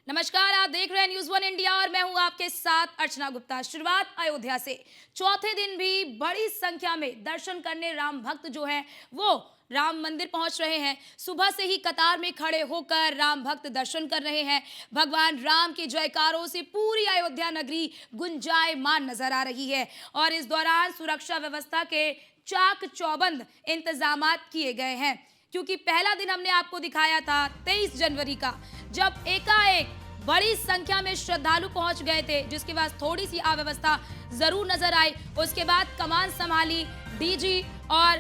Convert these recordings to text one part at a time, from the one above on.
नमस्कार, आप देख रहे हैं न्यूज़ वन इंडिया और मैं हूं आपके साथ अर्चना गुप्ता। शुरुआत अयोध्या से। चौथे दिन भी बड़ी संख्या में दर्शन करने राम भक्त जो हैं वो राम मंदिर पहुंच रहे हैं। सुबह से ही कतार में खड़े होकर राम भक्त दर्शन कर रहे हैं। भगवान राम के जयकारों से पूरी अयोध्या नगरी गुंजायमान नजर आ रही है और इस दौरान सुरक्षा व्यवस्था के चाक चौबंद इंतजामात किए गए हैं, क्योंकि पहला दिन हमने आपको दिखाया था 23 जनवरी का, जब एकाएक बड़ी संख्या में श्रद्धालु पहुंच गए थे, जिसके बाद थोड़ी सी अव्यवस्था जरूर नजर आई। उसके बाद कमान संभाली डीजी और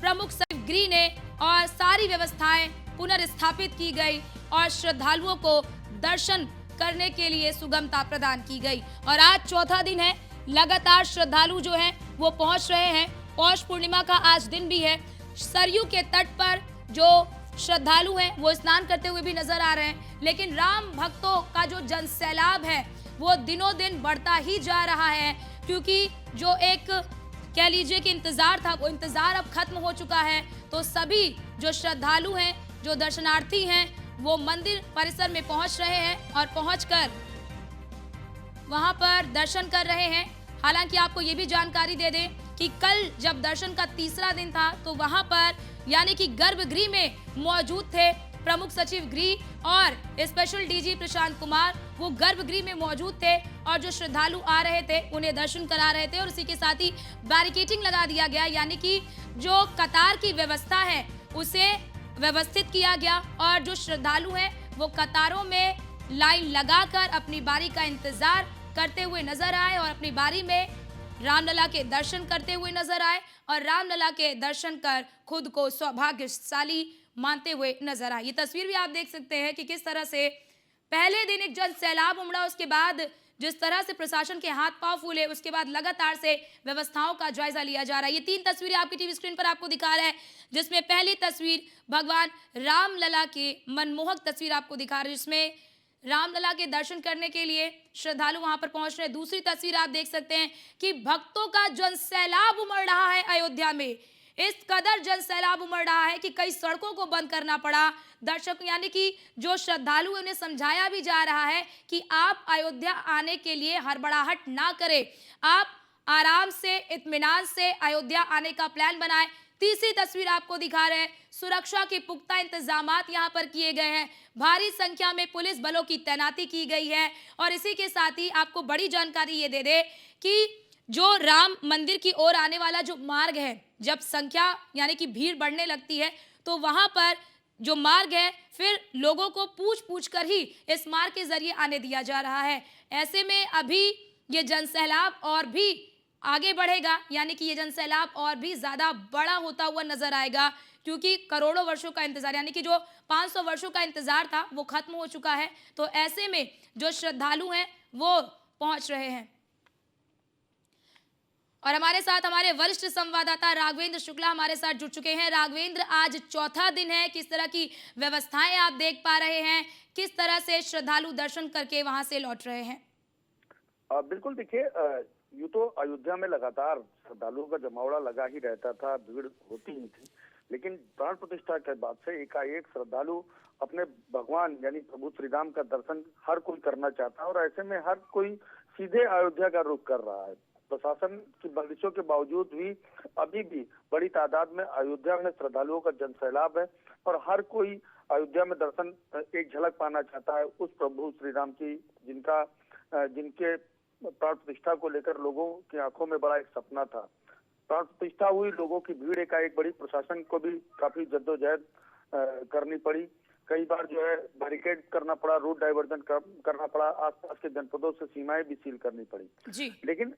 प्रमुख सचिव गृह ने और सारी व्यवस्थाएं पुनर्स्थापित की गई और श्रद्धालुओं को दर्शन करने के लिए सुगमता प्रदान की गई। और आज चौथा दिन है, लगातार श्रद्धालु जो हैं वो पहुंच रहे हैं। पौष पूर्णिमा का आज दिन भी है। सरयू के तट पर जो श्रद्धालु हैं वो स्नान करते हुए भी नजर आ रहे हैं, लेकिन राम भक्तों का जो जनसैलाब है वो दिनों दिन बढ़ता ही जा रहा है, क्योंकि जो एक कह लीजिए कि इंतजार था वो इंतजार अब खत्म हो चुका है। तो सभी जो श्रद्धालु हैं, जो दर्शनार्थी हैं, वो मंदिर परिसर में पहुंच रहे हैं और पहुंचकर वहां पर दर्शन कर रहे हैं। हालांकि आपको ये भी जानकारी दे दें कि कल जब दर्शन का तीसरा दिन था तो वहां पर यानी कि गर्भगृह में मौजूद थे प्रमुख सचिव गृह और स्पेशल डीजी प्रशांत कुमार। वो गर्भगृह में मौजूद थे और जो श्रद्धालु आ रहे थे उन्हें दर्शन करा रहे थे और उसी के साथ ही बैरिकेडिंग लगा दिया गया, यानी कि जो कतार की व्यवस्था है उसे व्यवस्थित किया गया और जो श्रद्धालु हैं वो कतारों में लाइन लगाकर अपनी बारी का इंतजार करते हुए नजर आए और अपनी बारी में रामलला के दर्शन करते हुए नजर आए और रामलला के दर्शन कर खुद को सौभाग्यशाली मानते हुए नजर आए। ये तस्वीर भी आप देख सकते हैं कि किस तरह से पहले दिन एक जन सैलाब उमड़ा, उसके बाद जिस तरह से प्रशासन के हाथ पांव फूले, उसके बाद लगातार से व्यवस्थाओं का जायजा लिया जा रहा है। ये 3 तस्वीरें आपकी टीवी स्क्रीन पर आपको दिखा रहा है, जिसमें पहली तस्वीर भगवान रामलला की मनमोहक तस्वीर आपको दिखा रहे हैं, जिसमें रामलला के दर्शन करने के लिए श्रद्धालु वहां पर पहुंच रहे हैं। दूसरी तस्वीर आप देख सकते हैं कि भक्तों का जनसैलाब उमड़ रहा है अयोध्या में। इस कदर जनसैलाब उमड़ रहा है कि कई सड़कों को बंद करना पड़ा। दर्शक यानी कि जो श्रद्धालु हैं उन्हें समझाया भी जा रहा है कि आप अयोध्या आने के लिए हड़बड़ाहट ना करें, आप आराम से इत्मीनान से अयोध्या आने का प्लान बनाएं। तीसरी तस्वीर आपको दिखा रहे हैं, सुरक्षा के पुख्ता इंतजामात यहां पर किए गए हैं। भारी संख्या में पुलिस बलों की तैनाती की गई है और इसी के साथ ही आपको बड़ी जानकारी ये दे दे कि जो राम मंदिर की ओर आने वाला जो मार्ग है, जब संख्या यानी कि भीड़ बढ़ने लगती है तो वहां पर जो मार्ग है फिर लोगों को पूछ पूछ कर ही इस मार्ग के जरिए आने दिया जा रहा है। ऐसे में अभी ये जनसैलाब और भी आगे बढ़ेगा, यानी कि ये जनसैलाब और भी ज्यादा बड़ा होता हुआ नजर आएगा, क्योंकि करोड़ों वर्षों का इंतजार यानी कि जो 500 वर्षों का इंतजार था वो खत्म हो चुका है। तो ऐसे में जो श्रद्धालु हैं वो पहुंच रहे हैं और हमारे साथ हमारे वरिष्ठ संवाददाता राघवेंद्र शुक्ला हमारे साथ जुड़ चुके हैं। राघवेंद्र, आज चौथा दिन है, किस तरह की व्यवस्थाएं आप देख पा रहे हैं, किस तरह से श्रद्धालु दर्शन करके वहां से लौट रहे हैं? बिल्कुल, देखिए, यूं तो अयोध्या में लगातार श्रद्धालुओं का जमावड़ा लगा ही रहता था, भीड़ होती ही थी, लेकिन प्राण प्रतिष्ठा के बाद से एकाएक श्रद्धालु अपने भगवान यानी प्रभु श्री राम का दर्शन हर कोई करना चाहता है और ऐसे में हर कोई सीधे अयोध्या का रुख कर रहा है। प्रशासन की बंदिशों के बावजूद भी अभी भी बड़ी तादाद में अयोध्या में श्रद्धालुओं का जनसैलाब है और हर कोई अयोध्या में दर्शन एक झलक पाना चाहता है उस प्रभु श्री राम की जिनके प्राण प्रतिष्ठा को लेकर लोगों की आंखों में बड़ा एक सपना था। प्राण प्रतिष्ठा हुई, लोगों की भीड़ एकाएक बड़ी, प्रशासन को भी काफी जद्दोजहद करनी पड़ी। कई बार जो है बैरिकेड करना पड़ा, रूट डाइवर्जन करना पड़ा, आसपास के जनपदों से सीमाएं भी सील करनी पड़ी जी। लेकिन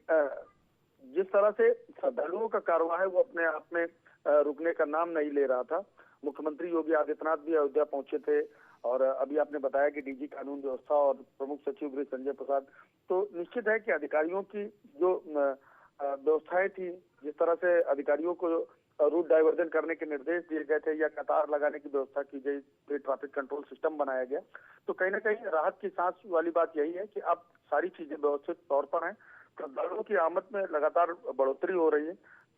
जिस तरह से श्रद्धालुओं का कारवां है वो अपने आप में रुकने का नाम नहीं ले रहा था। मुख्यमंत्री योगी आदित्यनाथ भी अयोध्या पहुंचे थे और अभी आपने बताया कि डीजी कानून व्यवस्था और प्रमुख सचिव गृह संजय प्रसाद, तो निश्चित है कि अधिकारियों की जो व्यवस्थाएं थी, जिस तरह से अधिकारियों को रूट डाइवर्जन करने के निर्देश दिए गए थे या कतार लगाने की व्यवस्था की गई, फिर ट्रैफिक कंट्रोल सिस्टम बनाया गया, तो कहीं ना कहीं राहत की सांस वाली बात यही है कि अब सारी चीजें व्यवस्थित तौर पर हैं। श्रद्धालुओं की आमद में लगातार बढ़ोतरी हो रही है,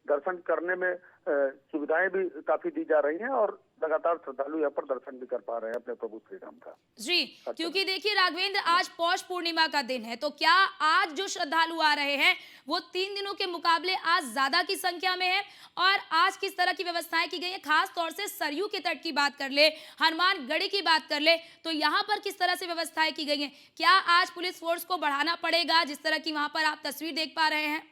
दर्शन करने में सुविधाएं भी काफी दी जा रही हैं और लगातार श्रद्धालु यहाँ पर दर्शन भी कर पा रहे हैं अपने प्रभु श्री राम का। जी, क्योंकि देखिए राघवेंद्र, आज पौष पूर्णिमा का दिन है, तो क्या आज जो श्रद्धालु आ रहे हैं वो 3 दिनों के मुकाबले आज ज्यादा की संख्या में है? और आज किस तरह की व्यवस्थाएं की गई है? खास तौर से सरयू के तट की बात कर ले, हनुमानगढ़ी की बात कर ले, तो यहाँ पर किस तरह से व्यवस्थाएं की गई हैं? क्या आज पुलिस फोर्स को बढ़ाना पड़ेगा, जिस तरह की वहां पर आप तस्वीर देख पा रहे हैं?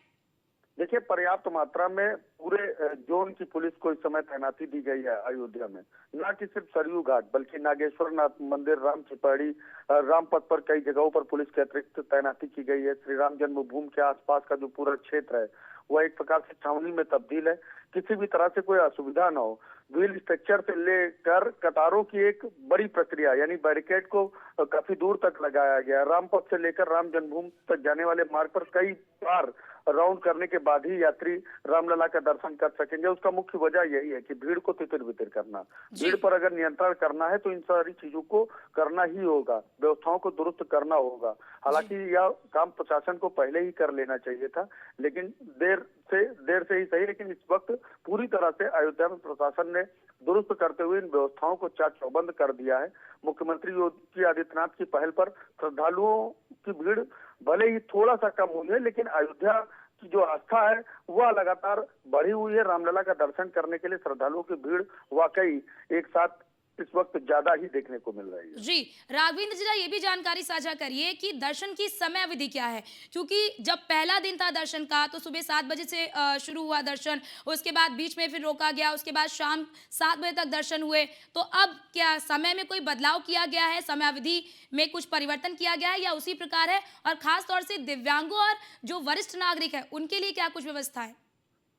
देखिए, पर्याप्त मात्रा में पूरे जोन की पुलिस को इस समय तैनाती दी गई है अयोध्या में। न कि सिर्फ सरयू घाट बल्कि नागेश्वर नाथ मंदिर, राम चिपाड़ी, रामपथ पर कई जगहों पर पुलिस के अतिरिक्त तैनाती की गई है। श्री राम जन्मभूमि के आसपास का जो पूरा क्षेत्र है वह एक प्रकार से छावनी में तब्दील है। किसी भी तरह से कोई असुविधा न हो, व्हील स्ट्रक्चर से लेकर कतारों की एक बड़ी प्रक्रिया यानी बैरिकेड को काफी दूर तक लगाया गया। रामपथ से लेकर राम जन्मभूमि तक जाने वाले मार्ग पर कई बार राउंड करने के बाद ही यात्री रामलला का दर्शन कर सकेंगे। उसका मुख्य वजह यही है कि भीड़ को तितर बितर करना, भीड़ पर अगर नियंत्रण करना है तो इन सारी चीजों को करना ही होगा, व्यवस्थाओं को दुरुस्त करना होगा। हालांकि यह काम प्रशासन को पहले ही कर लेना चाहिए था, लेकिन देर से ही सही, लेकिन इस वक्त पूरी तरह से अयोध्या में प्रशासन ने दुरुस्त करते हुए इन व्यवस्थाओं को चाक चौबंद कर दिया है। मुख्यमंत्री योगी आदित्यनाथ की पहल पर श्रद्धालुओं की भीड़ भले ही थोड़ा सा कम हुई है, लेकिन अयोध्या की जो आस्था है वह लगातार बढ़ी हुई है। रामलला का दर्शन करने के लिए श्रद्धालुओं की भीड़ वाकई एक साथ इस वक्त ज्यादा ही देखने को मिल रही है। जी, राघवेंद्र जी, ये भी जानकारी साझा करिए कि दर्शन की समय अवधि क्या है? क्योंकि जब पहला दिन था दर्शन का तो सुबह 7 बजे से शुरू हुआ दर्शन, उसके बाद बीच में फिर रोका गया, उसके बाद शाम 7 बजे तक दर्शन हुए। तो अब क्या समय में कोई बदलाव किया गया है, समय अवधि में कुछ परिवर्तन किया गया है या उसी प्रकार है? और खास तौर से दिव्यांगों और जो वरिष्ठ नागरिक है उनके लिए क्या कुछ व्यवस्था है?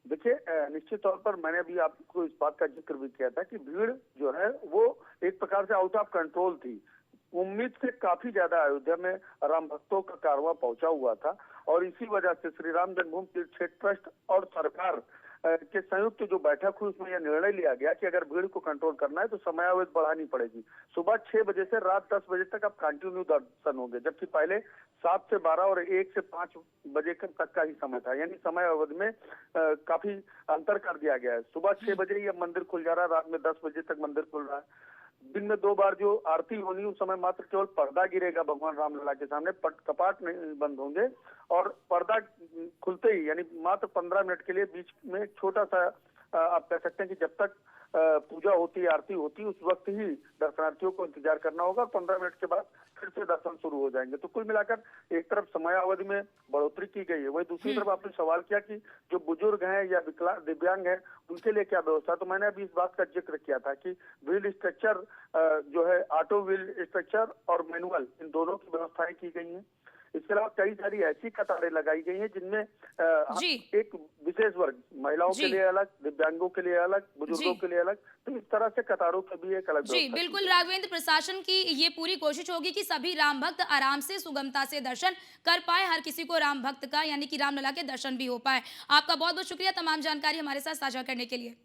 देखिए, निश्चित तौर पर मैंने अभी आपको इस बात का जिक्र भी किया था कि भीड़ जो है वो एक प्रकार से आउट ऑफ कंट्रोल थी। उम्मीद से काफी ज्यादा अयोध्या में राम भक्तों का कारवां पहुंचा हुआ था और इसी वजह से श्री राम जन्मभूमि तीर्थ क्षेत्र ट्रस्ट और सरकार के संयुक्त जो बैठक हुई उसमें यह निर्णय लिया गया कि अगर भीड़ को कंट्रोल करना है तो समयावधि बढ़ानी पड़ेगी। सुबह 6 बजे से रात 10 बजे तक अब कंटिन्यू दर्शन होंगे, जबकि पहले 7 से 12 और 1 से 5 बजे तक का ही समय था, यानी समय अवधि में काफी अंतर कर दिया गया है। सुबह 6 बजे ही अब मंदिर खुल जा रहा है, रात में 10 बजे तक मंदिर खुल रहा है। दिन में 2 बार जो आरती होनी उस समय मात्र केवल पर्दा गिरेगा भगवान रामलला के सामने, कपाट नहीं बंद होंगे और पर्दा खुलते ही यानी मात्र 15 मिनट के लिए बीच में एक छोटा सा आप कह सकते हैं कि जब तक पूजा होती है, आरती होती है, उस वक्त ही दर्शनार्थियों को इंतजार करना होगा और 15 मिनट के बाद फिर से दर्शन शुरू हो जाएंगे। तो कुल मिलाकर एक तरफ समयावधि में बढ़ोतरी की गई है, वही दूसरी तरफ आपने सवाल किया कि जो बुजुर्ग हैं या दिव्यांग हैं उनके लिए क्या व्यवस्था। तो मैंने अभी इस बात का जिक्र किया था कि व्हील स्ट्रक्चर जो है ऑटो व्हील स्ट्रक्चर और मैनुअल, इन दोनों की व्यवस्थाएं की गई हैं। इसके अलावा कई सारी ऐसी कतारें लगाई गई हैं जिनमें एक विशेष वर्ग, महिलाओं के लिए अलग, दिव्यांगों के लिए अलग, बुजुर्गों के लिए अलग, तो इस तरह से कतारों के भी एक अलग जी बिल्कुल राघवेंद्र, प्रशासन की ये पूरी कोशिश होगी कि सभी राम भक्त आराम से सुगमता से दर्शन कर पाए, हर किसी को राम भक्त का यानी कि रामलला के दर्शन भी हो पाए। आपका बहुत बहुत शुक्रिया तमाम जानकारी हमारे साथ साझा करने के लिए।